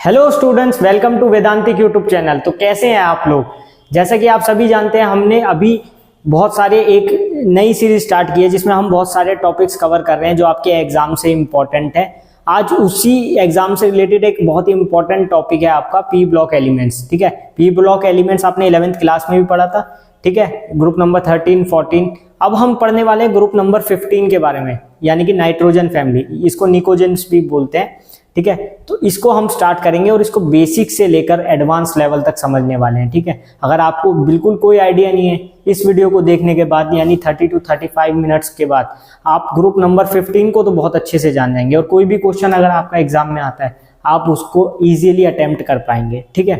Hello students, welcome to Vedantic YouTube channel. तो कैसे हैं आप लोग। जैसा कि आप सभी जानते हैं, हमने अभी बहुत सारे एक नई सीरीज स्टार्ट की है जिसमें हम बहुत सारे टॉपिक्स कवर कर रहे हैं जो आपके एग्जाम से इम्पोर्टेंट है। आज उसी एग्जाम से रिलेटेड एक बहुत ही इंपॉर्टेंट टॉपिक है आपका पी ब्लॉक एलिमेंट्स। ठीक है, पी ब्लॉक एलिमेंट्स आपने 11th क्लास में भी पढ़ा था। ठीक है, ग्रुप नंबर 13, 14। अब हम पढ़ने वाले हैं ग्रुप नंबर 15 के बारे में, यानी कि नाइट्रोजन फैमिली, इसको निकोजेंस भी बोलते हैं। ठीक है, तो इसको हम स्टार्ट करेंगे और इसको बेसिक से लेकर एडवांस लेवल तक समझने वाले हैं। ठीक है, अगर आपको बिल्कुल कोई आइडिया नहीं है इस वीडियो को देखने के बाद, यानी 30 to 35 मिनट्स के बाद आप ग्रुप नंबर 15 को तो बहुत अच्छे से जान जाएंगे और कोई भी क्वेश्चन अगर आपका एग्जाम में आता है आप उसको इजीली अटेम्प्ट कर पाएंगे। ठीक है,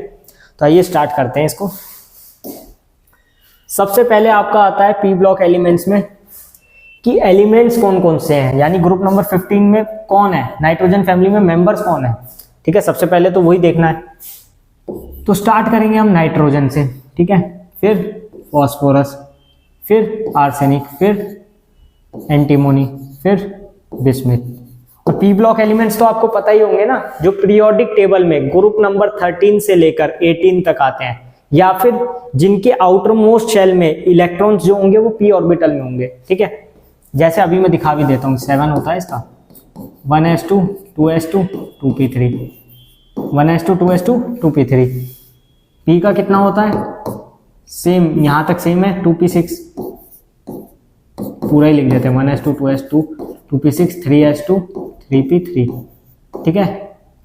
तो आइए स्टार्ट करते हैं इसको। सबसे पहले आपका आता है पी ब्लॉक एलिमेंट्स में कि एलिमेंट्स कौन कौन से हैं, यानी ग्रुप नंबर 15 में कौन है, नाइट्रोजन फैमिली में मेंबर्स कौन है। ठीक है, सबसे पहले तो वही देखना है। तो स्टार्ट करेंगे हम नाइट्रोजन से। ठीक है, फिर फॉस्फोरस, फिर आर्सेनिक, फिर एंटीमोनी, फिर बिस्मिथ। और पी ब्लॉक एलिमेंट्स तो आपको पता ही होंगे ना, जो पीरियोडिक टेबल में ग्रुप नंबर 13 से लेकर 18 तक आते हैं, या फिर जिनके आउटर मोस्ट शेल में इलेक्ट्रॉन्स जो होंगे वो पी ऑर्बिटल में होंगे। ठीक है, जैसे अभी मैं दिखा भी देता हूँ। 7 होता है इसका, 1s2 2s2 2p3, 1s2 2s2 2p3। p का कितना होता है, सेम यहां तक सेम है, 2p6 पूरा ही लिख देते हैं, 1s2 2s2 2p6 3s2 3p3। ठीक है,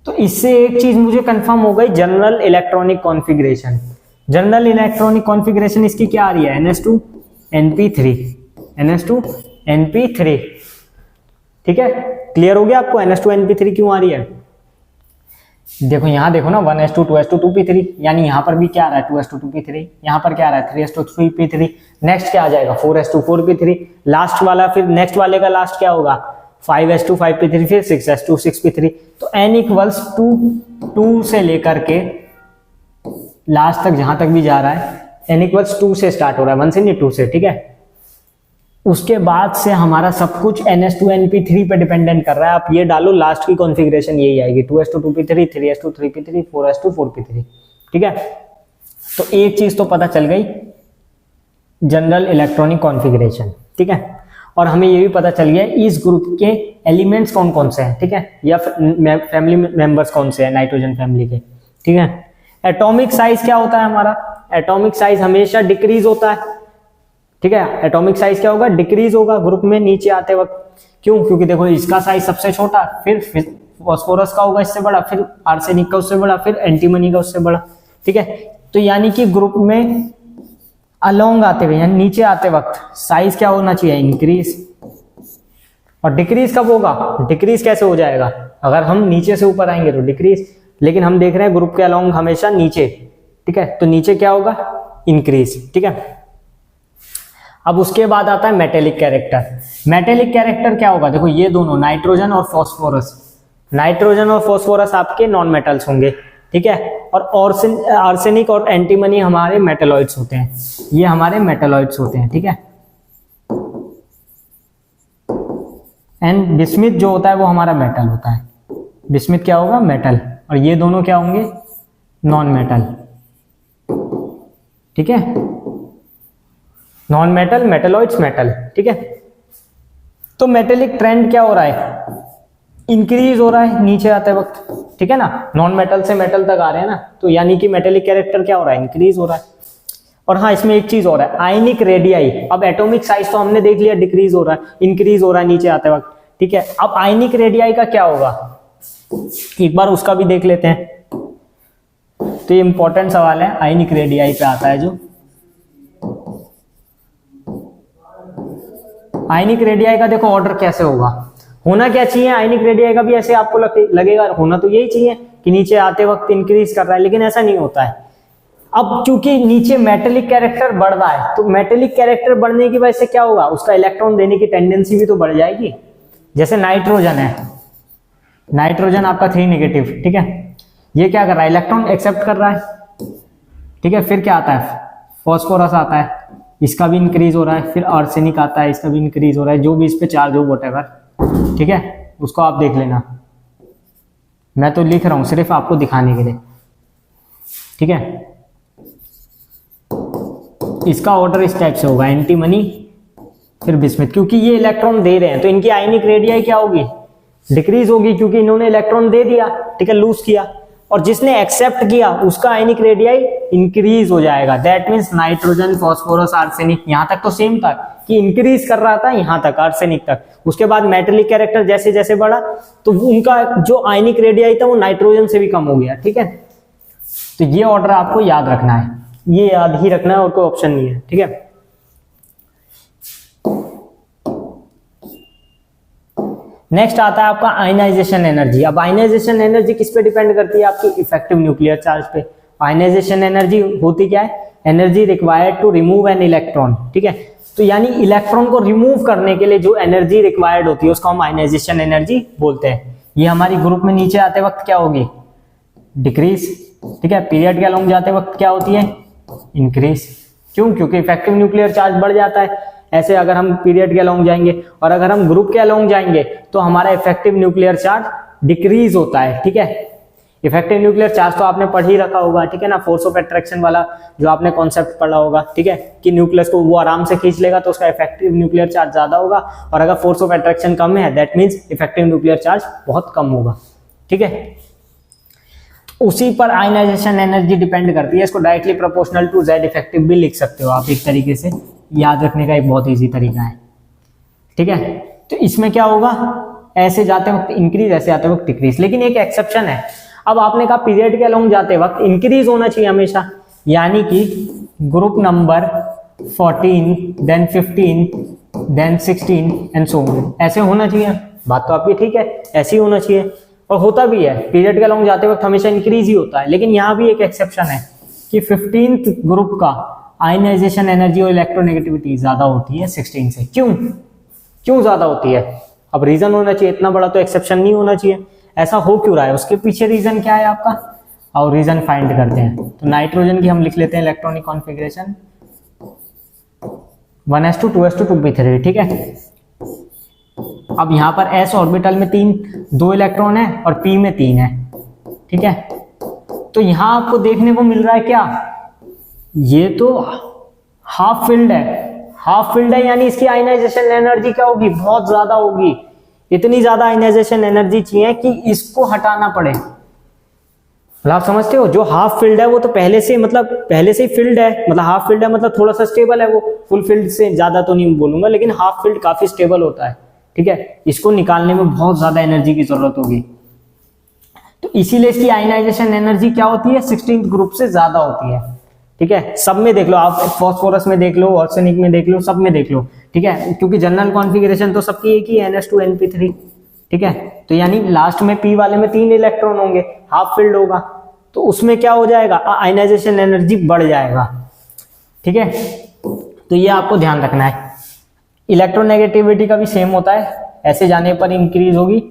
तो इससे एक चीज मुझे कंफर्म हो गई, general electronic configuration. General electronic configuration इसकी क्या आ रही है, ns2 np3, ns2 np3। ठीक है, क्लियर हो गया आपको ns2 np3 क्यों आ रही है। देखो यहां देखो ना, 1s2 2s2 2p3, यानी यहां पर भी क्या आ रहा है, 2s2 2p3, यहां पर क्या आ रहा है, 3s2 3p3। नेक्स्ट क्या आ जाएगा, 4s2 4p3। लास्ट वाला, फिर नेक्स्ट वाले का लास्ट क्या होगा, 5s2 5p3, फिर 6s2 6p3। तो n इक्वल्स 2 से लेकर के लास्ट तक जहां तक भी जा रहा है, n इक्वल्स 2 से स्टार्ट हो रहा है, 1 से नहीं 2 से। ठीक है, उसके बाद से हमारा सब कुछ ns2 np3 पे डिपेंडेंट कर रहा है। आप ये डालो, लास्ट की कॉन्फ़िगरेशन यही आएगी, 2s2 2p3, 3s2 3p3, 4s2 4p3। ठीक है, तो एक चीज तो पता चल गई, जनरल इलेक्ट्रॉनिक कॉन्फ़िगरेशन। ठीक है, और हमें ये भी पता चल गया इस ग्रुप के एलिमेंट्स कौन कौन से हैं। ठीक है, या फैमिली मेंबर्स कौन से हैं नाइट्रोजन फैमिली के। ठीक है, एटॉमिक साइज क्या होता है हमारा, एटॉमिक साइज हमेशा डिक्रीज होता है। ठीक है, एटॉमिक साइज क्या होगा, डिक्रीज होगा ग्रुप में नीचे आते वक्त। क्यों, क्योंकि देखो इसका साइज सबसे छोटा, फिर फॉस्फोरस का होगा इससे बड़ा, फिर आर्सेनिक का उससे बड़ा, फिर एंटीमनी का उससे बड़ा। ठीक है, तो यानी कि ग्रुप में अलोंग आते हुए यानी नीचे आते वक्त साइज क्या होना चाहिए, इंक्रीज। और डिक्रीज कब होगा, डिक्रीज कैसे हो जाएगा, अगर हम नीचे से ऊपर आएंगे तो डिक्रीज, लेकिन हम देख रहे हैं ग्रुप के अलोंग हमेशा नीचे। ठीक है, तो नीचे क्या होगा, इंक्रीज। ठीक है, अब उसके बाद आता है मेटेलिक कैरेक्टर। मेटेलिक कैरेक्टर क्या होगा, देखो ये दोनों नाइट्रोजन और फॉस्फोरस, नाइट्रोजन और फॉस्फोरस आपके नॉन मेटल्स होंगे। ठीक है, और आर्सेनिक और एंटीमनी हमारे मेटलॉइड्स होते हैं, ये हमारे मेटलॉइड्स होते हैं। ठीक है, एंड बिस्मिथ जो होता है वो हमारा मेटल होता है, बिस्मिथ क्या होगा, मेटल, और ये दोनों क्या होंगे, नॉन मेटल। ठीक है, नॉन मेटल, मेटलॉइड्स, मेटल। ठीक है, तो मेटेलिक ट्रेंड क्या हो रहा है, इंक्रीज हो रहा है नीचे आते वक्त। ठीक है ना, नॉन मेटल से मेटल तक आ रहे हैं ना, तो यानी कि मेटेलिक कैरेक्टर क्या हो रहा है, इंक्रीज हो रहा है। और हाँ, इसमें एक चीज हो रहा है, आयनिक रेडियाई। अब एटॉमिक साइज तो हमने देख लिया, डिक्रीज हो रहा है, इंक्रीज हो रहा है नीचे आते वक्त। ठीक है, अब आयनिक रेडियाई का क्या होगा, एक बार उसका भी देख लेते हैं। तो ये इंपॉर्टेंट सवाल है, आयनिक रेडियाई पे आता है जो। आयनिक रेडियाई का देखो ऑर्डर कैसे होगा, होना क्या चाहिए, आयनिक रेडियाई का भी ऐसे आपको लगेगा, होना तो यही चाहिए कि नीचे आते वक्त इंक्रीज कर रहा है, लेकिन ऐसा नहीं होता है। अब क्योंकि नीचे मेटेलिक कैरेक्टर बढ़ रहा है, तो मेटेलिक कैरेक्टर बढ़ने की वजह से क्या होगा, उसका इलेक्ट्रॉन देने की टेंडेंसी भी तो बढ़ जाएगी। जैसे नाइट्रोजन है, नाइट्रोजन आपका 3 नेगेटिव। ठीक है, ये क्या कर रहा है, इलेक्ट्रॉन एक्सेप्ट कर रहा है। ठीक है, फिर क्या आता है, फॉस्फोरस आता है, इसका भी इंक्रीज हो रहा है, फिर आर्सेनिक आता है, इसका भी इंक्रीज हो रहा है, जो भी इस पे चार्ज हो वोटेवर। ठीक है, उसको आप देख लेना। मैं तो लिख रहा हूं सिर्फ आपको दिखाने के लिए, ठीक है। इसका ऑर्डर इस टाइप से होगा, एंटीमनी फिर बिस्मिथ, क्योंकि ये इलेक्ट्रॉन दे रहे हैं तो इनकी आयनिक रेडियाई क्या होगी, डिक्रीज होगी, क्योंकि इन्होंने इलेक्ट्रॉन दे दिया, ठीक है, लूज किया, और जिसने एक्सेप्ट किया उसका आयनिक रेडियाई इंक्रीज हो जाएगा। That means nitrogen, phosphorus, arsenic, यहां तक तो सेम था कि इंक्रीज कर रहा था यहां तक, आर्सेनिक तक। उसके बाद मेटेलिक कैरेक्टर जैसे जैसे बढ़ा तो उनका जो आयनिक रेडियाई था वो नाइट्रोजन से भी कम हो गया, ठीक है। तो ये ऑर्डर आपको याद रखना है, ये याद ही रखना है और कोई ऑप्शन नहीं है, ठीक है। नेक्स्ट आता है आपका आयनाइजेशन एनर्जी। अब आयनाइजेशन एनर्जी किस पे डिपेंड करती है, आपकी इफेक्टिव न्यूक्लियर चार्ज पे। आयनाइजेशन एनर्जी होती क्या है, energy required to remove an electron, ठीक है। तो यानी इलेक्ट्रॉन को रिमूव करने के लिए जो एनर्जी रिक्वायर्ड होती है उसको हम आयनाइजेशन एनर्जी बोलते हैं। ये हमारी ग्रुप में नीचे आते वक्त क्या होगी, डिक्रीज, ठीक है। पीरियड के अलोंग जाते वक्त क्या होती है, इंक्रीज। क्यों, क्योंकि इफेक्टिव न्यूक्लियर चार्ज बढ़ जाता है। ऐसे अगर हम पीरियड के अलोंग जाएंगे और अगर हम ग्रुप के अलोंग जाएंगे तो हमारा इफेक्टिव न्यूक्लियर चार्ज डिक्रीज होता है, ठीक है। इफेक्टिव न्यूक्लियर चार्ज तो आपने पढ़ ही रखा होगा, ठीक है ना, फोर्स ऑफ अट्रैक्शन वाला जो आपने कॉन्सेप्ट पढ़ा होगा, ठीक है, कि न्यूक्लियस को वो आराम से खींच लेगा तो उसका इफेक्टिव न्यूक्लियर चार्ज ज्यादा होगा, और अगर फोर्स ऑफ अट्रैक्शन कम है that means effective nuclear charge बहुत कम होगा, ठीक है। उसी पर आयनाइजेशन एनर्जी डिपेंड करती है। इसको directly proportional to Z effective भी लिख सकते हो आप, एक तरीके से याद रखने का एक बहुत इजी तरीका है, ठीक है। तो इसमें क्या होगा, ऐसे जाते वक्त इंक्रीज, ऐसे आते वक्त डिक्रीज, लेकिन एक एक्सेप्शन है। अब आपने कहा पीरियड के अलोंग जाते वक्त इंक्रीज होना चाहिए हमेशा, यानी कि group number 14 then 15 then 16 and so on, ऐसे होना चाहिए। बात तो आपकी ठीक है, ऐसे ही होना चाहिए, और होता भी है। पीरियड के अलोंग जाते वक्त हमेशा इंक्रीज ही होता है, लेकिन यहाँ भी एक एक्सेप्शन है कि 15th ग्रुप का आयनाइजेशन एनर्जी और इलेक्ट्रोनेगेटिविटी ज्यादा होती है 16 से। क्यों ज्यादा होती है, अब रीजन होना चाहिए, इतना बड़ा तो एक्सेप्शन नहीं होना चाहिए। ऐसा हो क्यों रहा है, उसके पीछे रीजन क्या है आपका, और रीजन फाइंड करते हैं। तो नाइट्रोजन की हम लिख लेते हैं electronic configuration 1s2 2s2 2p3, ठीक है। अब यहां पर s ऑर्बिटल में 2 इलेक्ट्रॉन है और p में 3 है, ठीक है। तो यहां आपको देखने को मिल रहा है क्या, ये तो हाफ फिल्ड है, यानी इसकी आयनाइजेशन एनर्जी क्या होगी, बहुत ज्यादा होगी। इतनी ज्यादा आयनाइजेशन एनर्जी चाहिए कि इसको हटाना पड़े। मतलब आप समझते हो, जो हाफ फील्ड है वो तो पहले से ही फील्ड है, मतलब हाफ फील्ड है मतलब थोड़ा सा स्टेबल है, वो फुल फील्ड से ज्यादा तो नहीं बोलूंगा, लेकिन हाफ फील्ड काफी स्टेबल होता है, ठीक है। इसको निकालने में बहुत ज्यादा एनर्जी की जरूरत होगी, तो इसीलिए इसकी आयनाइजेशन एनर्जी क्या होती है, 16th ग्रुप से ज्यादा होती है, ठीक है। सब में देख लो आप, फास्फोरस में देख लो, आर्सेनिक में देख लो, सब में देख लो, ठीक है, क्योंकि जनरल कॉन्फ़िगरेशन तो सबकी एक ही है, NH2 NP3, ठीक है। तो यानी लास्ट में P वाले में 3 इलेक्ट्रॉन होंगे, हाफ फील्ड होगा, तो उसमें क्या हो जाएगा, आयनाइजेशन एनर्जी बढ़ जाएगा, ठीक है। तो ये आपको ध्यान रखना है। इलेक्ट्रोनेगेटिविटी का भी सेम होता है, ऐसे जाने पर इंक्रीज होगी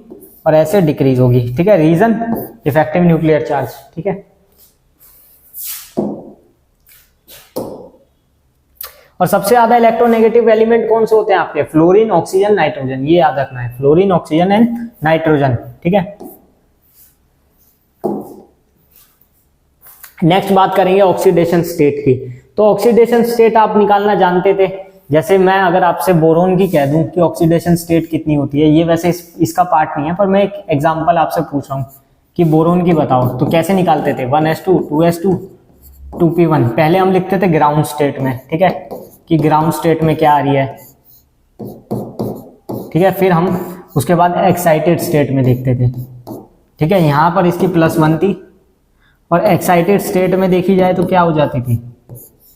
और ऐसे डिक्रीज होगी, ठीक है। रीजन इफेक्टिव न्यूक्लियर चार्ज, ठीक है। और सबसे ज्यादा इलेक्ट्रोनेगेटिव एलिमेंट कौन से होते हैं आपके, फ्लोरीन, ऑक्सीजन, नाइट्रोजन, ये याद रखना है, फ्लोरीन, ऑक्सीजन एंड नाइट्रोजन, ठीक है। नेक्स्ट बात करेंगे ऑक्सीडेशन स्टेट की। तो ऑक्सीडेशन स्टेट आप निकालना जानते थे, जैसे मैं अगर आपसे बोरोन की कह दूं कि ऑक्सीडेशन स्टेट कितनी होती है, ये वैसे इसका पार्ट नहीं है, पर मैं एक एग्जांपल आपसे पूछ रहा हूं कि बोरोन की बताओ, तो कैसे निकालते थे, 1s2 2s2 2p1। पहले हम लिखते थे ग्राउंड स्टेट में, ठीक है, कि ग्राउंड स्टेट में क्या आ रही है, ठीक है। फिर हम उसके बाद एक्साइटेड स्टेट में देखते थे, ठीक है। यहां पर इसकी +1 थी, और एक्साइटेड स्टेट में देखी जाए तो क्या हो जाती थी,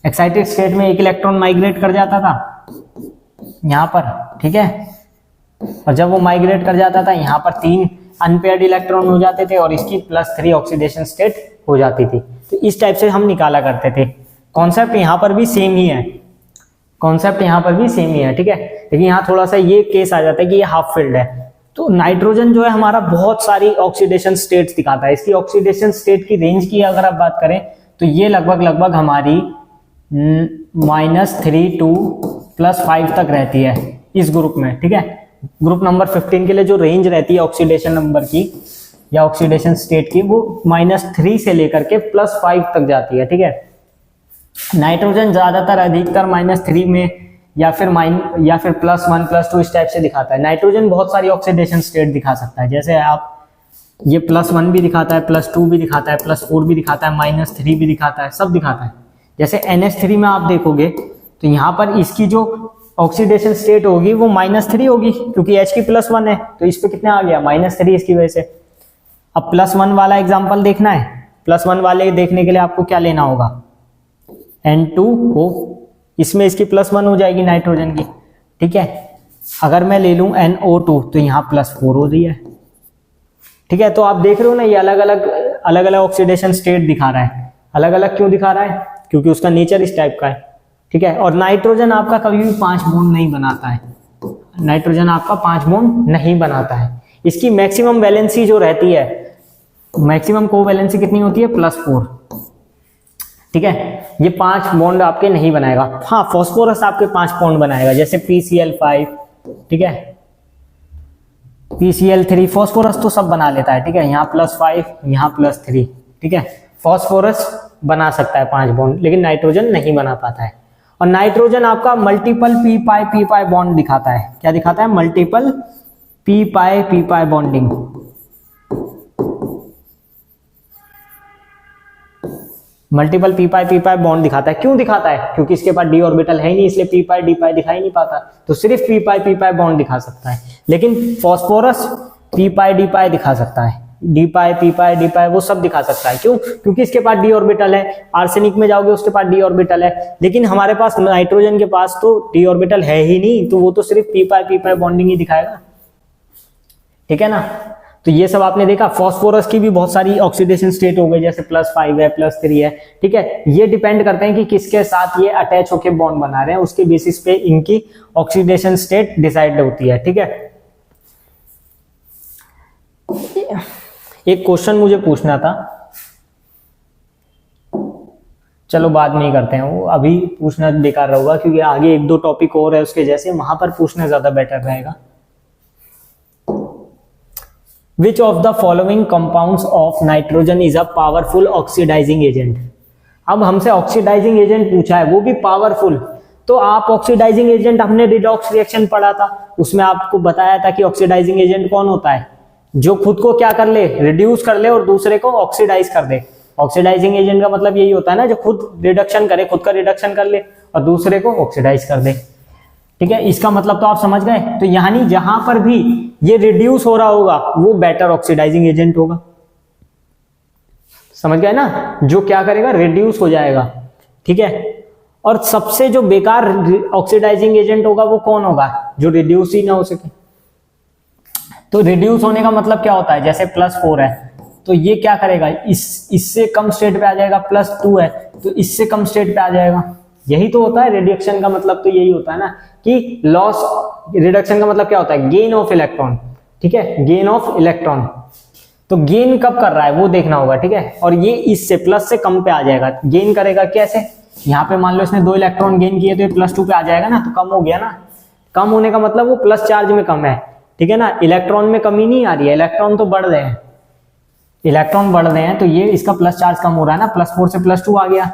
एक्साइटेड स्टेट में एक इलेक्ट्रॉन माइग्रेट कर जाता था यहां पर, ठीक है। और जब वो माइग्रेट कर जाता था यहां पर 3 अनपेयर्ड इलेक्ट्रॉन हो जाते थे और इसकी +3 ऑक्सीडेशन स्टेट हो जाती थी। तो इस टाइप से हम निकाला करते थे। कॉन्सेप्ट यहां पर भी सेम ही है, ठीक है। लेकिन यहाँ थोड़ा सा ये केस आ जाता है कि ये हाफ फील्ड है। तो नाइट्रोजन जो है हमारा बहुत सारी ऑक्सीडेशन स्टेट्स दिखाता है। इसकी ऑक्सीडेशन स्टेट की रेंज की अगर आप बात करें तो ये लगभग हमारी -3 to +5 तक रहती है इस ग्रुप में, ठीक है। ग्रुप नंबर 15 के लिए जो रेंज रहती है ऑक्सीडेशन नंबर की या ऑक्सीडेशन स्टेट की, वो -3 से लेकर के +5 तक जाती है, ठीक है। नाइट्रोजन ज्यादातर अधिकतर -3 में या फिर +1 +2 इस टाइप से दिखाता है। नाइट्रोजन बहुत सारी ऑक्सीडेशन स्टेट दिखा सकता है, जैसे आप ये +1 भी दिखाता है, +2 भी दिखाता है, +4 भी दिखाता है, -3 भी दिखाता है, सब दिखाता है। जैसे NH3 में आप देखोगे तो यहाँ पर इसकी जो ऑक्सीडेशन स्टेट होगी वो -3 होगी, क्योंकि H की +1 है, तो इस पे कितने आ गया -3 इसकी वजह से। अब +1 वाला एग्जाम्पल देखना है, +1 वाले देखने के लिए आपको क्या लेना होगा, N2O, इसमें इसकी +1 हो जाएगी नाइट्रोजन की, ठीक है। अगर मैं ले लूं NO2 तो यहाँ +4 हो रही है, ठीक है। तो आप देख रहे हो ना, ये अलग अलग ऑक्सीडेशन स्टेट दिखा रहा है। अलग अलग क्यों दिखा रहा है, क्योंकि उसका नेचर इस टाइप का है, ठीक है। और नाइट्रोजन आपका कभी भी 5 बॉन्ड नहीं बनाता है, नाइट्रोजन आपका 5 बॉन्ड नहीं बनाता है। इसकी मैक्सिमम वैलेंसी जो रहती है, मैक्सिमम कोवैलेंसी कितनी होती है, +4, ठीक है। ये 5 बॉन्ड आपके नहीं बनाएगा। हाँ, फास्फोरस आपके 5 बॉन्ड बनाएगा, जैसे PCl5, ठीक है, PCl3, फास्फोरस तो सब बना लेता है, ठीक है। यहाँ +5, यहाँ +3, ठीक है। फास्फोरस बना सकता है 5 बॉन्ड, लेकिन नाइट्रोजन नहीं बना पाता है। और नाइट्रोजन आपका मल्टीपल p-pi बॉन्ड दिखाता है। क्या दिखाता है, multiple p-pi bonding. Multiple p-pi bond दिखाता है। क्यों दिखाता है, क्योंकि इसके पास d ऑर्बिटल है ही नहीं, इसलिए p-pi d-pi दिखाई नहीं पाता, तो सिर्फ p-pi बॉन्ड दिखा सकता है। लेकिन फास्फोरस p-pi d-pi दिखा सकता है, d-pi p-pi d-pi वो सब दिखा सकता है। क्यों, क्योंकि इसके पास d ऑर्बिटल है। आर्सेनिक में जाओगे उसके पास d ऑर्बिटल है, लेकिन हमारे पास नाइट्रोजन के पास तो d ऑर्बिटल है ही नहीं, तो वो तो सिर्फ p-pi बॉन्डिंग ही दिखाएगा, ठीक है ना। तो ये सब आपने देखा। फास्फोरस की भी बहुत सारी ऑक्सीडेशन स्टेट हो गई, जैसे +5 है, +3 है, ठीक है। ये डिपेंड करते हैं कि किसके साथ ये अटैच होके बॉन्ड बना रहे हैं, उसके बेसिस पे इनकी ऑक्सीडेशन स्टेट डिसाइड होती है, ठीक है। एक क्वेश्चन मुझे पूछना था, चलो बाद में ही करते हैं, वो अभी पूछना बेकार रहेगा, क्योंकि आगे 1-2 टॉपिक और है उसके जैसे, वहां पर पूछना ज्यादा बेटर रहेगा। Which of the following compounds of nitrogen is a powerful oxidizing agent? अब हमसे ऑक्सीडाइजिंग एजेंट पूछा है, वो भी पावरफुल। तो आप ऑक्सीडाइजिंग एजेंट, हमने रिडॉक्स रिएक्शन पढ़ा था, उसमें आपको बताया था कि ऑक्सीडाइजिंग एजेंट कौन होता है, जो खुद को क्या कर ले, रिड्यूस कर ले और दूसरे को ऑक्सीडाइज कर दे। ऑक्सीडाइजिंग एजेंट का मतलब यही होता है ना, जो खुद रिडक्शन करे, खुद का रिडक्शन कर ले और दूसरे को ऑक्सीडाइज कर दे, ठीक है। इसका मतलब तो आप समझ गए। तो यानी जहां पर भी ये रिड्यूस हो रहा होगा वो बेटर ऑक्सीडाइजिंग एजेंट होगा, समझ गए ना। जो क्या करेगा, रिड्यूस हो जाएगा, ठीक है। और सबसे जो बेकार ऑक्सीडाइजिंग एजेंट होगा वो कौन होगा, जो रिड्यूस ही ना हो सके। तो रिड्यूस होने का मतलब क्या होता है, जैसे +4 है तो ये क्या करेगा, इससे कम स्टेट पे आ जाएगा। +2 है तो इससे कम स्टेट पे आ जाएगा। यही तो होता है रिडक्शन का मतलब, तो यही होता है ना कि लॉस, रिडक्शन का मतलब क्या होता है, गेन ऑफ इलेक्ट्रॉन, ठीक है, गेन ऑफ इलेक्ट्रॉन। तो गेन कब कर रहा है वो देखना होगा, ठीक है। और ये इससे प्लस से कम पे आ जाएगा। गेन करेगा कैसे, यहाँ पे मान लो इसने 2 इलेक्ट्रॉन गेन किए तो ये +2 पे आ जाएगा ना, तो कम हो गया ना। कम होने का मतलब वो प्लस चार्ज में कम है, ठीक है ना। इलेक्ट्रॉन में कमी नहीं आ रही है, इलेक्ट्रॉन तो बढ़ रहे हैं, इलेक्ट्रॉन बढ़ रहे हैं, तो ये इसका प्लस चार्ज कम हो रहा है ना। +4 से +2 आ गया।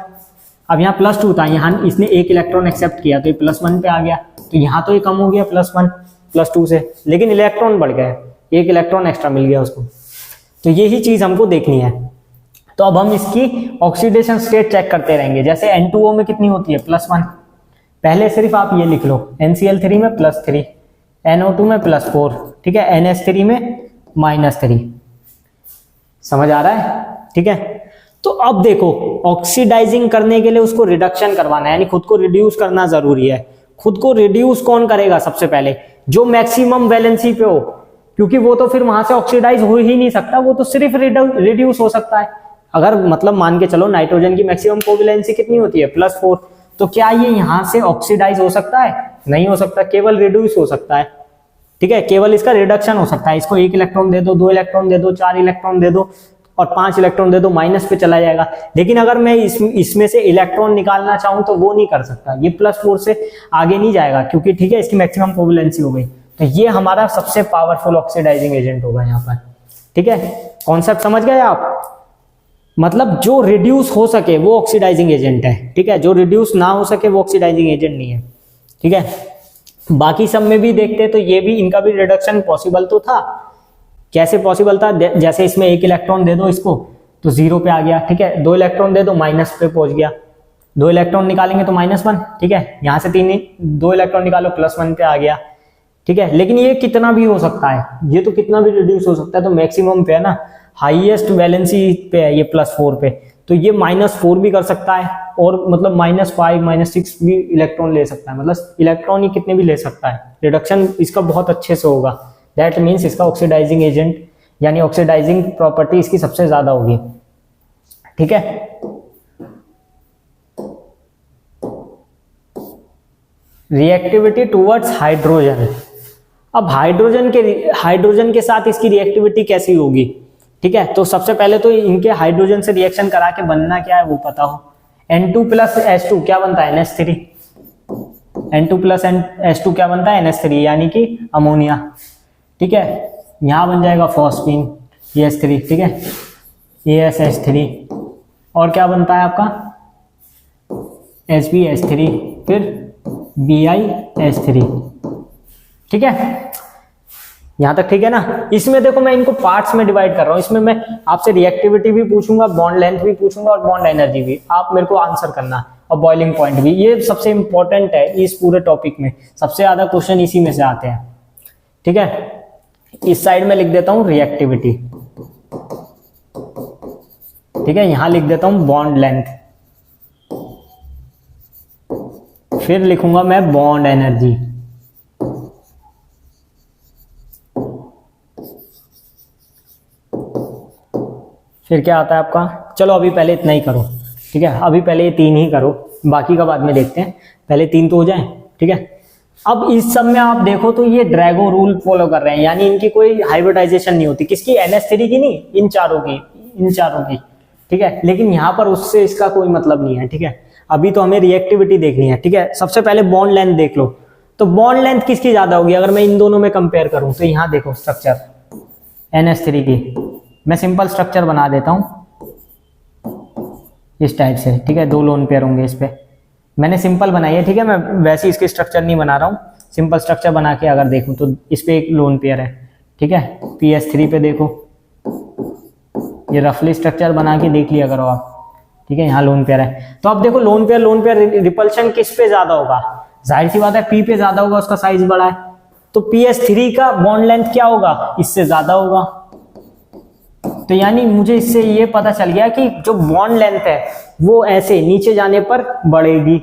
अब यहाँ +2 था, यहाँ इसने 1 इलेक्ट्रॉन एक्सेप्ट किया तो ये +1 पे आ गया, तो यहाँ तो ये कम हो गया +1 +2 से, लेकिन इलेक्ट्रॉन बढ़ गया, 1 इलेक्ट्रॉन एक्स्ट्रा मिल गया उसको। तो यही चीज हमको देखनी है। तो अब हम इसकी ऑक्सीडेशन स्टेट चेक करते रहेंगे। जैसे N2O में कितनी होती है, +1। पहले सिर्फ आप ये लिख लो, NCl3 में +3, NO2 में +4, ठीक है, NH3 में -3। समझ आ रहा है, ठीक है। तो अब देखो, ऑक्सीडाइजिंग करने के लिए उसको रिडक्शन करवाना है, यानी खुद को रिड्यूस करना जरूरी है। खुद को रिड्यूस कौन करेगा सबसे पहले, जो मैक्सिमम वैलेंसी पे हो, क्योंकि वो तो फिर वहां से ऑक्सीडाइज हो ही नहीं सकता, वो तो सिर्फ रिड्यूस हो सकता है। अगर मतलब मान के चलो नाइट्रोजन की मैक्सिमम कोवैलेंसी कितनी होती है, +4, तो क्या ये यहां से ऑक्सीडाइज हो सकता है, नहीं हो सकता, केवल रिड्यूस हो सकता है, ठीक है। केवल इसका रिडक्शन हो सकता है। इसको 1 इलेक्ट्रॉन दे दो, 2 इलेक्ट्रॉन दे दो, 4 इलेक्ट्रॉन दे दो और 5 इलेक्ट्रॉन दे दो, माइनस पे चला जाएगा। लेकिन अगर मैं इसमें से इलेक्ट्रॉन निकालना चाहूं तो वो नहीं कर सकता, ये +4 से आगे नहीं जाएगा, क्योंकि ठीक है इसकी मैक्सिमम कोवैलेंसी हो गई। तो ये हमारा सबसे पावरफुल ऑक्सीडाइजिंग एजेंट होगा यहाँ पर, ठीक है। कॉन्सेप्ट समझ गए आप? मतलब जो रिड्यूस हो सके वो ऑक्सीडाइजिंग एजेंट है, ठीक है, जो रिड्यूस ना हो सके वो ऑक्सीडाइजिंग एजेंट नहीं है, ठीक है। बाकी सब में भी देखते तो ये भी, इनका भी रिडक्शन पॉसिबल तो था। कैसे पॉसिबल था? जैसे इसमें 1 इलेक्ट्रॉन दे दो इसको तो 0 पे आ गया, ठीक है, 2 इलेक्ट्रॉन दे दो माइनस पे पहुंच गया, 2 इलेक्ट्रॉन निकालेंगे तो -1, ठीक है, यहां से 2 इलेक्ट्रॉन निकालो +1 पे आ गया, ठीक है। लेकिन ये कितना भी हो सकता है, ये तो कितना भी रिड्यूस हो सकता है, तो मैक्सिमम पे है ना, हाईएस्ट वैलेंसी पे है ये +4 पे, तो ये -4 भी कर सकता है और मतलब -5 -6 भी इलेक्ट्रॉन ले सकता है, मतलब इलेक्ट्रॉन ही कितने भी ले सकता है। रिडक्शन इसका बहुत अच्छे से होगा, दैट मीन्स इसका ऑक्सीडाइजिंग एजेंट यानी ऑक्सीडाइजिंग प्रॉपर्टी इसकी सबसे ज्यादा होगी, ठीक है। रिएक्टिविटी टुवर्ड्स हाइड्रोजन, अब हाइड्रोजन के साथ इसकी रिएक्टिविटी कैसी होगी, ठीक है। तो सबसे पहले तो इनके हाइड्रोजन से रिएक्शन करा के बनना क्या है वो पता हो। N2 + H2 क्या बनता है? NH3। N2 + H2 क्या बनता है? NH3 यानी कि अमोनिया, ठीक है। यहां बन जाएगा फॉस्फीन EH3, ठीक है, ASH3, और क्या बनता है आपका? SbH3, फिर BiH3, ठीक है। यहां तक ठीक है ना। इसमें देखो मैं इनको पार्ट्स में डिवाइड कर रहा हूं, इसमें मैं आपसे रिएक्टिविटी भी पूछूंगा, बॉन्ड लेंथ भी पूछूंगा और बॉन्ड एनर्जी भी, आप मेरे को आंसर करना, और बॉइलिंग पॉइंट भी। ये सबसे इंपॉर्टेंट है इस पूरे टॉपिक में, सबसे ज्यादा क्वेश्चन इसी में से आते हैं, ठीक है। इस साइड में लिख देता हूं रिएक्टिविटी, ठीक है, यहां लिख देता हूं बॉन्ड लेंथ, फिर लिखूंगा मैं बॉन्ड एनर्जी, फिर क्या आता है आपका? चलो अभी पहले इतना ही करो, ठीक है, अभी पहले ये 3 ही करो, बाकी का बाद में देखते हैं, पहले 3 तो हो जाए, ठीक है। अब इस सब में आप देखो तो ये ड्रैगो रूल फॉलो कर रहे हैं, यानी इनकी कोई हाइब्रिडाइजेशन नहीं होती, किसकी? NH3 की नहीं, इन चारों की, ठीक है। लेकिन यहां पर उससे इसका कोई मतलब नहीं है, ठीक है। अभी तो हमें रिएक्टिविटी देखनी है, ठीक है। सबसे पहले बॉन्ड लेंथ देख लो, तो बॉन्ड लेंथ किसकी ज्यादा होगी अगर मैं इन दोनों में कंपेयर करूं? तो यहां देखो स्ट्रक्चर NH3 की, मैं सिंपल स्ट्रक्चर बना देता हूं इस टाइप से, ठीक है, 2 लोन पेयर होंगे इस पे, मैंने सिंपल बनाई है, ठीक है, मैं वैसे इसके स्ट्रक्चर नहीं बना रहा हूं, सिंपल स्ट्रक्चर बना के अगर देखूं तो इस पे एक लोन पेयर है, ठीक है। PS3 पे देखो, ये रफली स्ट्रक्चर बना के देख लिया करो आप, ठीक है, यहाँ लोन पेयर है। तो अब देखो लोन पेयर रिपल्शन किस पे ज्यादा होगा? जाहिर सी बात है P पे ज्यादा होगा, उसका साइज बड़ा है, तो PS3 का बॉन्ड लेंथ क्या होगा? इससे ज्यादा होगा। तो यानी मुझे इससे ये पता चल गया कि जो बॉन्ड लेंथ है वो ऐसे नीचे जाने पर बढ़ेगी,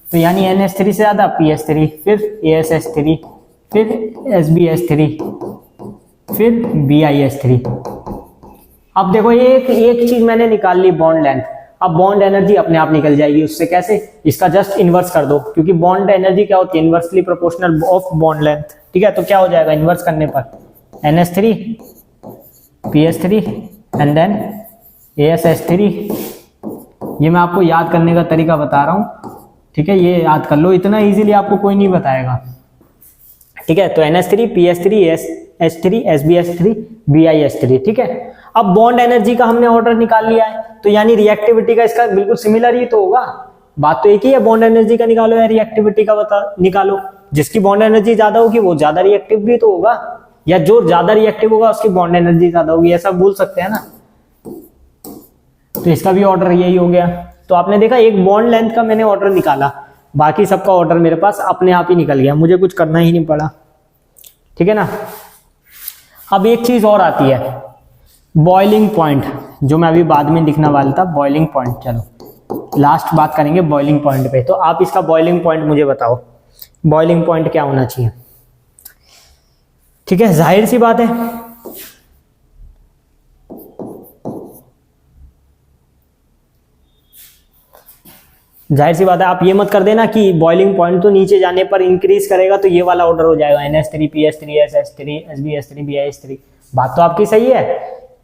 तो यानी NH3 से ज्यादा PS3, फिर ASH3, फिर SbH3, फिर BiH3। अब देखो एक चीज मैंने निकाल ली, बॉन्ड लेंथ, अब बॉन्ड एनर्जी अपने आप निकल जाएगी उससे। कैसे? इसका जस्ट इनवर्स कर दो, क्योंकि बॉन्ड एनर्जी क्या होती है? Inversely proportional of bond length, ठीक है। तो क्या हो जाएगा इनवर्स करने पर? NH3 PS3 and then ASH3। ये मैं आपको याद करने का तरीका बता रहा हूं, ठीक है, ये याद कर लो, इतना इजीली आपको कोई नहीं बताएगा, ठीक है। तो NH3 PS3 ASH3 SbH3 BiH3, ठीक है। अब बॉन्ड एनर्जी का हमने ऑर्डर निकाल लिया है, तो यानी रिएक्टिविटी का इसका बिल्कुल सिमिलर ही तो होगा, बात तो एक ही है, बॉन्ड एनर्जी का निकालो या रिएक्टिविटी का निकालो, जिसकी बॉन्ड एनर्जी ज्यादा होगी वो ज्यादा रिएक्टिव भी तो होगा, या जो ज्यादा रिएक्टिव होगा उसकी बॉन्ड एनर्जी ज्यादा होगी, ऐसा बोल सकते हैं ना। तो इसका भी ऑर्डर यही हो गया। तो आपने देखा एक बॉन्ड लेंथ का मैंने ऑर्डर निकाला, बाकी सबका ऑर्डर मेरे पास अपने आप ही निकल गया, मुझे कुछ करना ही नहीं पड़ा, ठीक है ना। अब एक चीज और आती है बॉइलिंग पॉइंट, जो मैं अभी बाद में लिखने वाला था, बॉइलिंग पॉइंट। चलो लास्ट बात करेंगे बॉइलिंग पॉइंट पे। तो आप इसका बॉइलिंग पॉइंट मुझे बताओ, बॉइलिंग पॉइंट क्या होना चाहिए, ठीक है। जाहिर सी बात है आप ये मत कर देना कि बॉइलिंग पॉइंट तो नीचे जाने पर इंक्रीज करेगा तो ये वाला ऑर्डर हो जाएगा NH3 PS3 SH3 SbH3 BiH3। बात तो आपकी सही है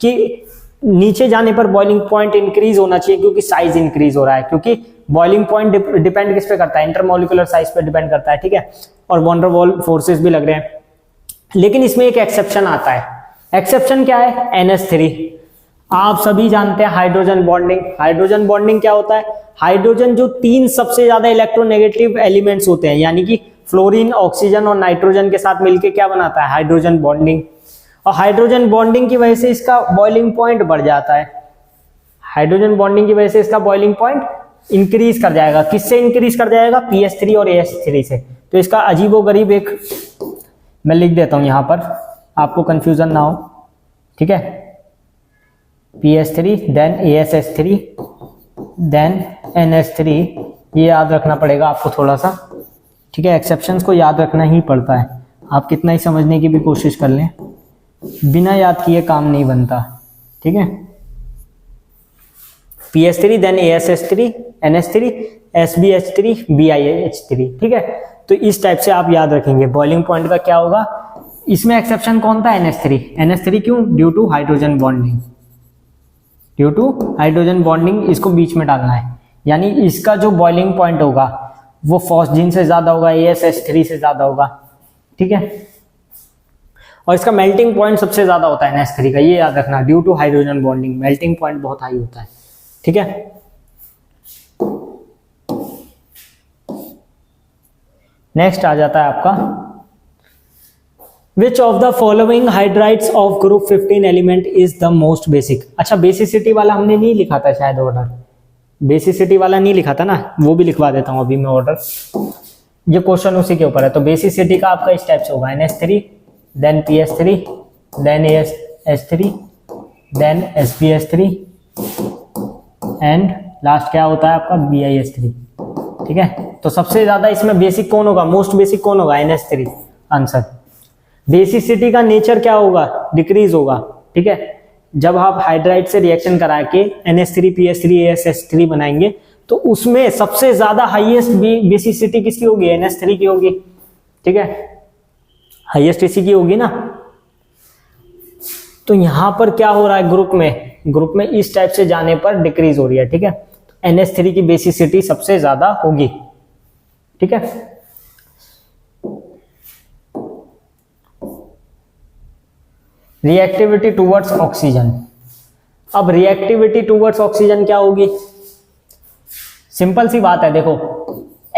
कि नीचे जाने पर बॉइलिंग पॉइंट इंक्रीज होना चाहिए, क्योंकि साइज इंक्रीज हो रहा है, क्योंकि बॉइलिंग पॉइंट डिपेंड किस पे करता है? इंटरमोलिकुलर साइज पे डिपेंड करता है, ठीक है, और वॉन डेर वाल्स फोर्सेस भी लग रहे हैं। लेकिन इसमें एक एक्सेप्शन आता है, एक्सेप्शन क्या है? NH3। आप सभी जानते हैं हाइड्रोजन बॉन्डिंग। हाइड्रोजन बॉन्डिंग क्या होता है? हाइड्रोजन जो 3 सबसे ज्यादा इलेक्ट्रोनेगेटिव एलिमेंट्स होते हैं, यानी कि फ्लोरीन, ऑक्सीजन और नाइट्रोजन के साथ मिलकर क्या बनाता है? Hydrogen bonding. और हाइड्रोजन बॉन्डिंग की वजह से इसका बॉइलिंग पॉइंट बढ़ जाता है। हाइड्रोजन बॉन्डिंग की वजह से इसका बॉइलिंग पॉइंट इंक्रीज कर जाएगा। किससे इंक्रीज कर जाएगा? PS3 और AS3 से। तो इसका अजीबोगरीब एक मैं लिख देता हूं यहां पर, आपको कंफ्यूजन ना हो, ठीक है। PS3 then ASH3 then NH3, ये याद रखना पड़ेगा आपको थोड़ा सा, ठीक है। एक्सेप्शंस को याद रखना ही पड़ता है, आप कितना ही समझने की भी कोशिश कर लें, बिना याद किए काम नहीं बनता, ठीक है। PS3 then ASH3 NH3 SbH3 BiH3, ठीक है। तो इस टाइप से आप याद रखेंगे। बॉइलिंग पॉइंट का क्या होगा? इसमें एक्सेप्शन कौन था? NH3 क्यों? Due to hydrogen bonding. Due to hydrogen bonding इसको बीच में डालना है, यानी इसका जो बॉइलिंग पॉइंट होगा वो फॉस्जीन से ज्यादा होगा, ASH3 से ज्यादा होगा, ठीक है। और इसका मेल्टिंग पॉइंट सबसे ज्यादा होता है NH3 का, ये याद रखना। Due to hydrogen bonding melting point बहुत हाई होता है, ठीक है। नेक्स्ट आ जाता है आपका which of the following hydrides of group 15 element is the most basic. अच्छा, बेसिसिटी वाला हमने नहीं लिखा था शायद ऑर्डर, बेसिसिटी वाला नहीं लिखा था ना, वो भी लिखवा देता हूं अभी मैं ऑर्डर, ये क्वेश्चन उसी के ऊपर है। तो बेसिसिटी का आपका इस टाइप से होगा, NH3 then PS3 then ASH3 then SbH3 and last क्या होता है आपका? BiH3, ठीक है। तो सबसे ज्यादा इसमें बेसिक कौन होगा? मोस्ट बेसिक कौन होगा? NH3 answer. बेसिसिटी का नेचर क्या होगा? डिक्रीज होगा, ठीक है। जब आप हाइड्राइड से रिएक्शन करा के NH3 PS3 ASH3 बनाएंगे तो उसमें सबसे ज्यादा हाईएस्ट बेसिसिटी किसकी होगी? NH3 की होगी, ठीक है, हाईएस्ट इसी की होगी ना। तो यहां पर क्या हो रहा है? ग्रुप में इस टाइप से जाने पर डिक्रीज हो रही है, ठीक है। NH3 की बेसिसिटी सबसे ज्यादा होगी, ठीक है। Reactivity towards oxygen. अब रिएक्टिविटी टुवर्ड्स ऑक्सीजन क्या होगी? सिंपल सी बात है, देखो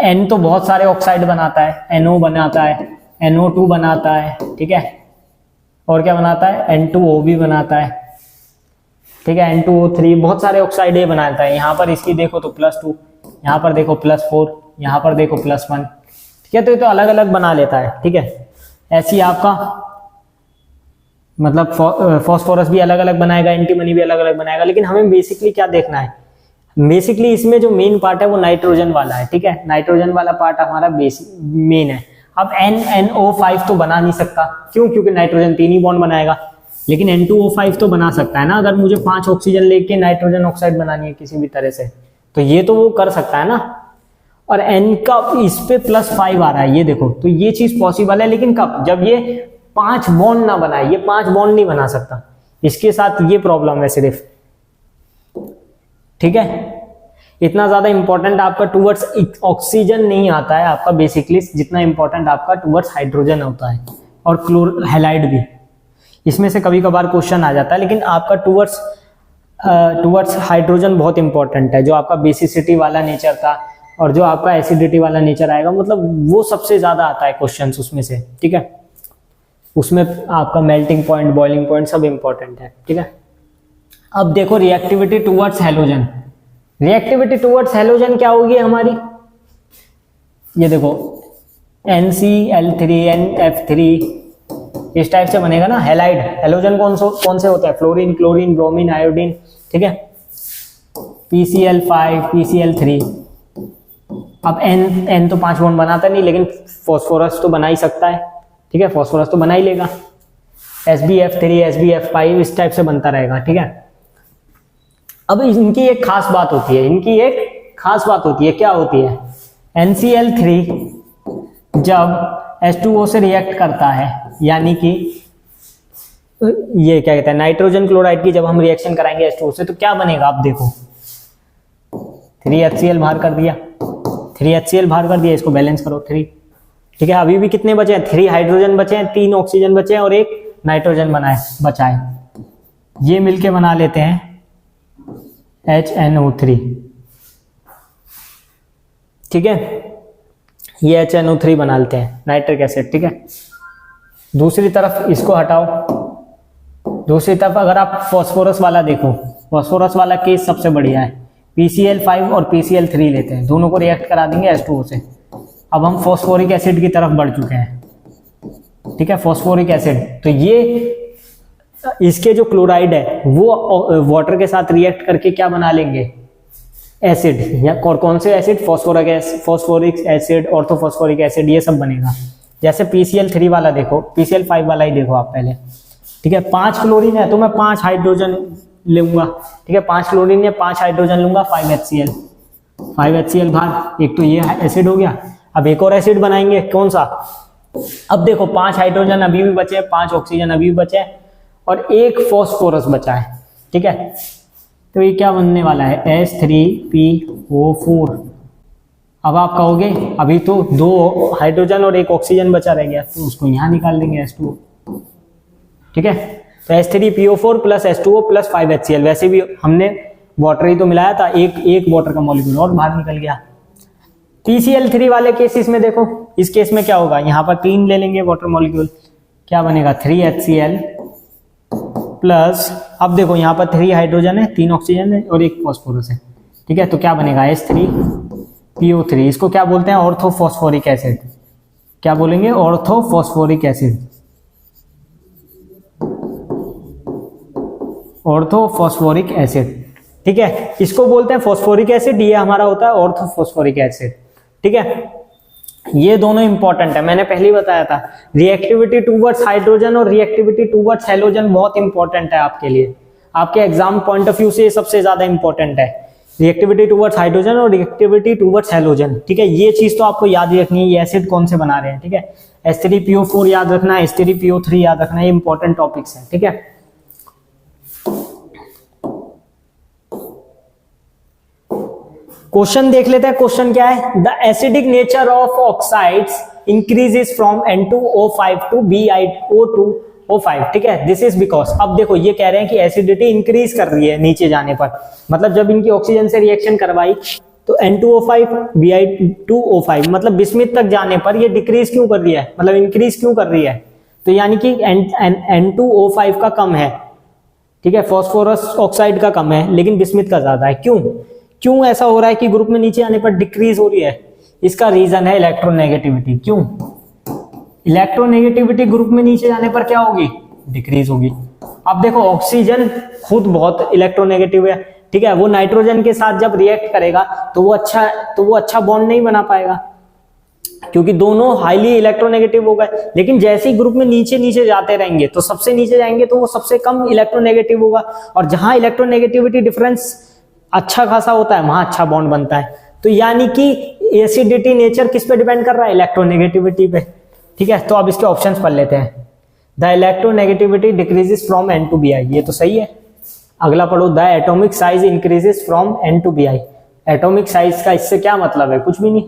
N तो बहुत सारे ऑक्साइड बनाता है, NO बनाता है, NO2 बनाता है, ठीक है, और क्या बनाता है? N2O भी बनाता है, ठीक है, N2O3, बहुत सारे ऑक्साइड ये बनाता है। यहाँ पर इसकी देखो तो +2, यहाँ पर देखो +4, यहाँ पर देखो +1, ठीक है। तो ये तो अलग अलग बना लेता है, ठीक है। ऐसी आपका मतलब फॉस्फोरस भी अलग अलग बनाएगा, एंटीमनी भी अलग अलग बनाएगा। लेकिन हमें बेसिकली क्या देखना है? बेसिकली इसमें जो मेन पार्ट है वो नाइट्रोजन वाला है, ठीक है। नाइट्रोजन वाला पार्ट हमारा मेन है। अब NNO5 तो बना नहीं सकता, क्यों? क्योंकि नाइट्रोजन 3 ही बॉन्ड बनाएगा। लेकिन N2O5 तो बना सकता है ना, अगर मुझे 5 ऑक्सीजन लेके नाइट्रोजन ऑक्साइड बनानी है किसी भी तरह से, तो ये तो वो कर सकता है ना। और N का इस पे +5 आ रहा है, ये देखो, तो ये चीज पॉसिबल है। लेकिन कब? जब ये 5 बॉन्ड ना बनाए, ये 5 बॉन्ड नहीं बना सकता, इसके साथ ये प्रॉब्लम है सिर्फ, ठीक है। इतना ज्यादा इंपॉर्टेंट आपका टुवर्ड्स ऑक्सीजन नहीं आता है आपका बेसिकली, जितना इंपॉर्टेंट आपका टुवर्ड्स हाइड्रोजन होता है, और क्लोर हैलाइड भी। इसमें से कभी कभार क्वेश्चन आ जाता है, लेकिन आपका टुवर्ड्स हाइड्रोजन बहुत इंपॉर्टेंट है। जो आपका बेसिसिटी वाला नेचर था और जो आपका एसिडिटी वाला नेचर आएगा, मतलब वो सबसे ज्यादा आता है क्वेश्चंस उसमें से, ठीक है। उसमें आपका मेल्टिंग पॉइंट, बॉइलिंग पॉइंट सब इंपॉर्टेंट है, ठीक है। अब देखो reactivity towards halogen. Reactivity towards halogen क्या होगी हमारी? ये देखो NCl3NF3 इस टाइप से बनेगा ना हैलाइड। हैलोजन कौन से होता है? फ्लोरीन, क्लोरीन, ब्रोमीन, आयोडीन, ठीक है। PCl5 PCl3। अब N तो 5 बॉन्ड बनाता नहीं, लेकिन फॉस्फोरस तो बना ही सकता है, ठीक है, फॉस्फोरस तो बना ही लेगा। SbF3 SbF5 इस टाइप से बनता रहेगा, ठीक है। अब इनकी एक खास बात होती है, क्या होती है? NCl3 जब H2O से रिएक्ट करता है, यानी कि ये क्या कहते हैं, नाइट्रोजन क्लोराइड की जब हम रिएक्शन कराएंगे H2O से, तो क्या बनेगा? आप देखो 3HCl बाहर कर दिया, 3HCl बाहर कर दिया, इसको बैलेंस करो 3, ठीक है। अभी भी कितने बचे हैं? 3 हाइड्रोजन बचे हैं, 3 ऑक्सीजन बचे हैं और 1 नाइट्रोजन बचा है, ये मिलके बना लेते हैं HNO3, ठीक है, ये HNO3 बना लेते हैं नाइट्रिक एसिड, ठीक है। दूसरी तरफ इसको हटाओ, दूसरी तरफ अगर आप फॉस्फोरस वाला देखो, फॉस्फोरस वाला केस सबसे बढ़िया है, PCl5 और PCl3 लेते हैं, दोनों को रिएक्ट करा देंगे H2O से। अब हम फॉस्फोरिक एसिड की तरफ बढ़ चुके हैं, ठीक है, फॉस्फोरिक एसिड। तो ये इसके जो क्लोराइड है वो वाटर के साथ रिएक्ट करके क्या बना लेंगे, एसिड, या कौन से acid, phosphoric acid, orthophosphoric acid, ये सब बनेगा। जैसे PCl3 वाला देखो, PCl5 वाला ही देखो आप पहले, ठीक है, 5 क्लोरीन है तो मैं 5 हाइड्रोजन लूंगा, ठीक है, 5 क्लोरीन या 5 हाइड्रोजन लूंगा, 5 HCl बाहर, एक तो ये एसिड हो गया। अब एक और एसिड बनाएंगे, कौन सा, अब देखो 5 हाइड्रोजन अभी भी बचे, 5 ऑक्सीजन अभी भी बचे और एक फॉस्फोरस बचा है, ठीक है। तो ये क्या बनने वाला है, H3PO4। अब आप कहोगे अभी तो 2 हाइड्रोजन और 1 ऑक्सीजन बचा रह गया, तो उसको यहां निकाल देंगे H2O, ठीक है। तो H3PO4 plus H2O plus 5 HCl, वैसे भी हमने वाटर ही तो मिलाया था, एक वाटर का मॉलिक्यूल और बाहर निकल गया। PCl3 वाले केसेस में देखो, इस केस में क्या होगा, यहाँ पर 3 ले लेंगे वाटर मॉलिक्यूल, क्या बनेगा 3 HCl प्लस, अब देखो यहाँ पर 3 हाइड्रोजन है, 3 ऑक्सीजन है और 1 फॉस्फोरस है, ठीक है। तो क्या बनेगा H3PO3, इसको क्या बोलते हैं, ऑर्थोफॉस्फोरिक एसिड। क्या बोलेंगे, ऑर्थोफॉस्फोरिक एसिड, ऑर्थोफॉस्फोरिक एसिड, ठीक है। इसको बोलते हैं फॉस्फोरिक एसिड, ये हमारा होता है ऑर्थोफॉस्फोरिक एसिड, ठीक है। ये दोनों इंपॉर्टेंट है, मैंने पहले ही बताया था, रिएक्टिविटी टूवर्ड्स हाइड्रोजन और रिएक्टिविटी टूवर्ड्स हैलोजन बहुत इंपॉर्टेंट है आपके लिए, आपके एग्जाम पॉइंट ऑफ व्यू से सबसे ज्यादा इंपॉर्टेंट है, रिएक्टिविटी टूवर्ड्स हाइड्रोजन और रिएक्टिविटी टूवर्ड्स हैलोजन, ठीक है। ये चीज तो आपको याद रखनी है, ये एसिड कौन से बना रहे हैं, ठीक है। H3PO4 याद रखना है, H3PO3 याद रखना है, ये इंपॉर्टेंट टॉपिक्स है, ठीक है। क्वेश्चन देख लेते हैं, क्वेश्चन क्या है, the acidic nature of oxides increases from N2O5 to BiO2O5, ठीक है। दिस इज बिकॉज, अब देखो ये कह रहे हैं कि एसिडिटी इंक्रीज कर रही है नीचे जाने पर, मतलब जब इनकी ऑक्सीजन से रिएक्शन करवाई तो N2O5 BiO2O5 मतलब बिस्मिथ तक जाने पर ये डिक्रीज क्यों कर रही है, मतलब इंक्रीज क्यों कर रही है, तो यानी कि N2O5 का कम है, ठीक है, फॉस्फोरस ऑक्साइड का कम है लेकिन बिस्मिथ का ज्यादा है। क्यों ऐसा हो रहा है कि ग्रुप में नीचे आने पर डिक्रीज हो रही है, इसका रीजन है इलेक्ट्रोनेगेटिविटी। क्यों, इलेक्ट्रोनेगेटिविटी ग्रुप में नीचे जाने पर क्या होगी, डिक्रीज होगी। अब देखो ऑक्सीजन खुद बहुत इलेक्ट्रोनेगेटिव है, ठीक है, वो नाइट्रोजन के साथ जब रिएक्ट करेगा तो वो अच्छा बॉन्ड नहीं बना पाएगा क्योंकि दोनों हाईली इलेक्ट्रोनेगेटिव हो गए। लेकिन जैसे ही ग्रुप में नीचे जाते रहेंगे तो सबसे नीचे जाएंगे तो वो सबसे कम इलेक्ट्रोनेगेटिव होगा, और जहां इलेक्ट्रोनेगेटिविटी डिफरेंस अच्छा खासा होता है वहां अच्छा बॉन्ड बनता है। तो यानी कि एसिडिटी नेचर किस पे डिपेंड कर रहा है, इलेक्ट्रोनेगेटिविटी पे, ठीक है। तो अब इसके ऑप्शंस पढ़ लेते हैं, the electronegativity decreases from N to Bi, ये तो सही है। अगला पढ़ो, the atomic size increases from N to Bi, atomic size का इससे क्या मतलब है, कुछ भी नहीं।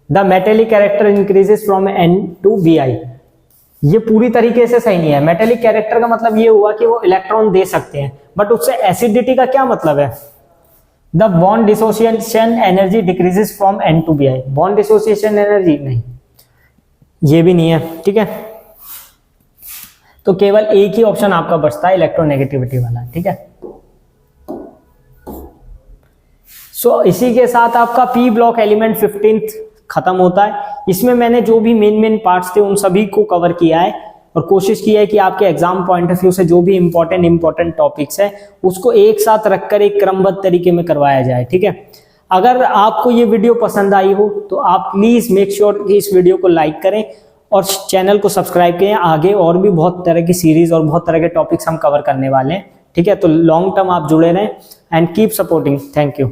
The metallic character increases from N to Bi, ये पूरी तरीके से सही नहीं है। मेटेलिक कैरेक्टर का मतलब ये हुआ कि वो इलेक्ट्रॉन दे सकते हैं, बट उससे एसिडिटी का क्या मतलब है, the bond dissociation energy decreases from N to Bi, bond dissociation energy नहीं, ये भी नहीं है, ठीक है। तो केवल एक ही ऑप्शन आपका बचता है इलेक्ट्रोनेगेटिविटी वाला, ठीक है। सो इसी के साथ आपका पी ब्लॉक एलिमेंट 15th खत्म होता है। इसमें मैंने जो भी मेन पार्ट्स थे उन सभी को कवर किया है और कोशिश की है कि आपके एग्जाम पॉइंट ऑफ व्यू से जो भी इंपॉर्टेंट टॉपिक्स है उसको एक साथ रखकर एक क्रमबद्ध तरीके में करवाया जाए, ठीक है। अगर आपको ये वीडियो पसंद आई हो तो आप प्लीज मेक श्योर कि इस वीडियो को लाइक करें और चैनल को सब्सक्राइब करें। आगे और भी बहुत तरह की सीरीज और बहुत तरह के टॉपिक्स हम कवर करने वाले हैं, ठीक है। तो लॉन्ग टर्म आप जुड़े रहें and keep supporting. Thank you.